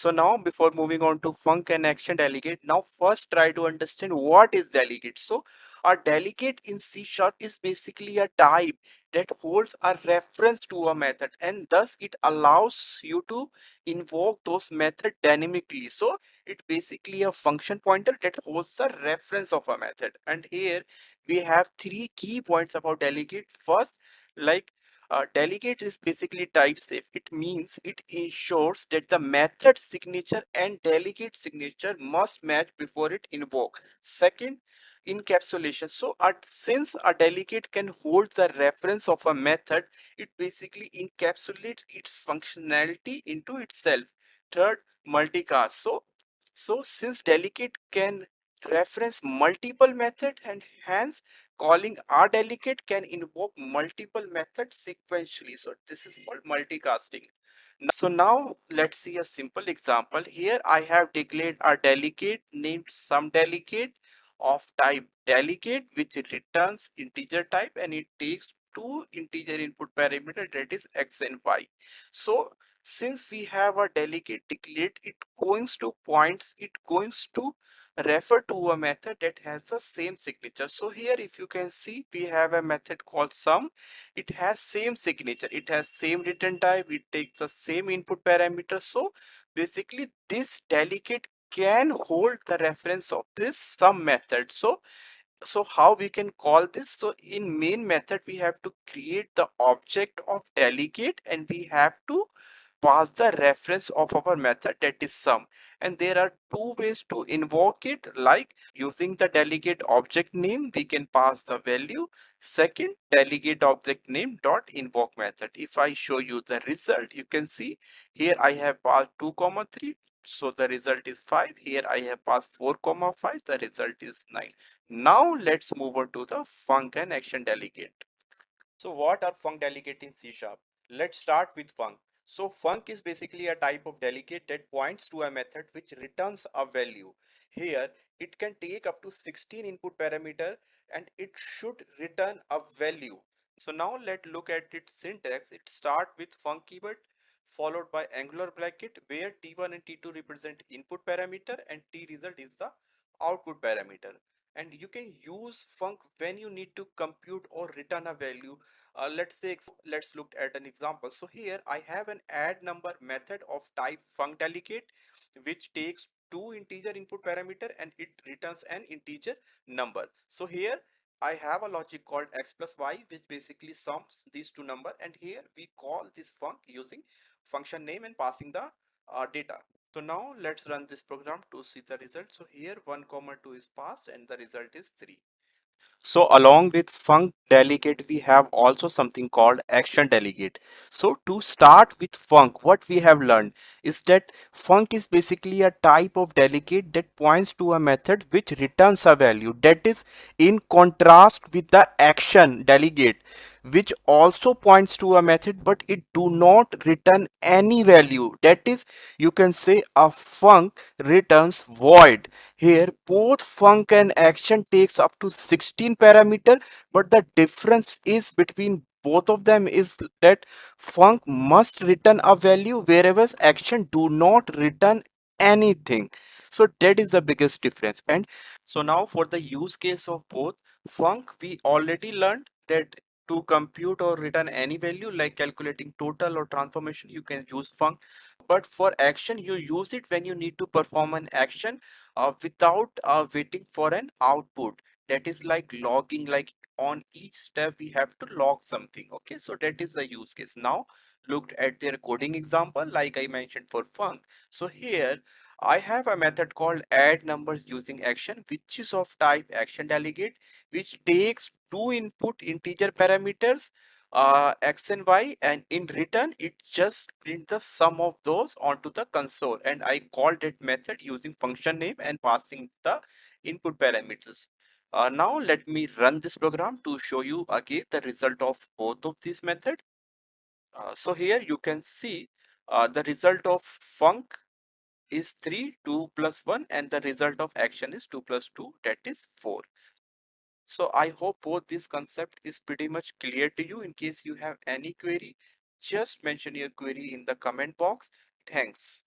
So now before moving on to func and action delegate, now first try to understand what is delegate. So a delegate in C sharp is basically a type that holds a reference to a method, and thus it allows you to invoke those method dynamically. So it basically a function pointer that holds the reference of a method. And here we have three key points about delegate. First, like delegate is basically type safe. It means it ensures that the method signature and delegate signature must match before it invoke. Second, encapsulation. So since a delegate can hold the reference of a method, it basically encapsulates its functionality into itself. Third, multicast. So since delegate can reference multiple methods, and hence calling our delegate can invoke multiple methods sequentially. So this is called multicasting. So now let's see a simple example. Here I have declared a delegate named some delegate of type delegate, which returns integer type, and it takes two integer input parameter, that is x and y. So since we have a delegate declared, it going to refer to a method that has the same signature. So here if you can see, we have a method called sum. It has same signature, it has same return type, it takes the same input parameter. So basically this delegate can hold the reference of this sum method. So how we can call this? So in main method we have to create the object of delegate, and we have to pass the reference of our method, that is sum. And there are two ways to invoke it, like using the delegate object name we can pass the value. Second, delegate object name dot invoke method. If I show you the result, you can see here I have passed 2 comma 3, so the result is 5. Here I have passed 4 comma 5, the result is 9. Now let's move on to the func and action delegate. So what are func delegate in C sharp? Let's start with func. So func is basically a type of delegate that points to a method which returns a value. Here it can take up to 16 input parameter, and it should return a value. So now let's look at its syntax. It starts with func keyword followed by angular bracket, where t1 and t2 represent input parameter and t result is the output parameter. And you can use func when you need to compute or return a value. Let's look at an example. So here I have an add number method of type func delegate, which takes two integer input parameter and it returns an integer number. So here I have a logic called x plus y, which basically sums these two number, and here we call this func using function name and passing the data. So now let's run this program to see the result. So here 1 comma 2 is passed and the result is 3. So along with func delegate, we have also something called action delegate. So to start with func, what we have learned is that func is basically a type of delegate that points to a method which returns a value. That is in contrast with the action delegate, which also points to a method but it do not return any value. That is, you can say a func returns void. Here both func and action takes up to 16 parameter, but the difference is between both of them is that func must return a value, whereas action do not return anything. So that is the biggest difference. And so now for the use case of both, func we already learned that to compute or return any value like calculating total or transformation, you can use func. But for action, you use it when you need to perform an action without waiting for an output. That is like logging, like on each step we have to log something. Okay, so that is the use case. Now looked at their coding example like I mentioned for func. So here I have a method called add numbers using action, which is of type action delegate, which takes two input integer parameters x and y, and in return it just print the sum of those onto the console, and I called that method using function name and passing the input parameters. Now let me run this program to show you again the result of both of these methods. So here you can see the result of func is 3, 2 plus 1, and the result of action is 2 plus 2, that is 4. So I hope both this concept is pretty much clear to you. In case you have any query, just mention your query in the comment box. Thanks.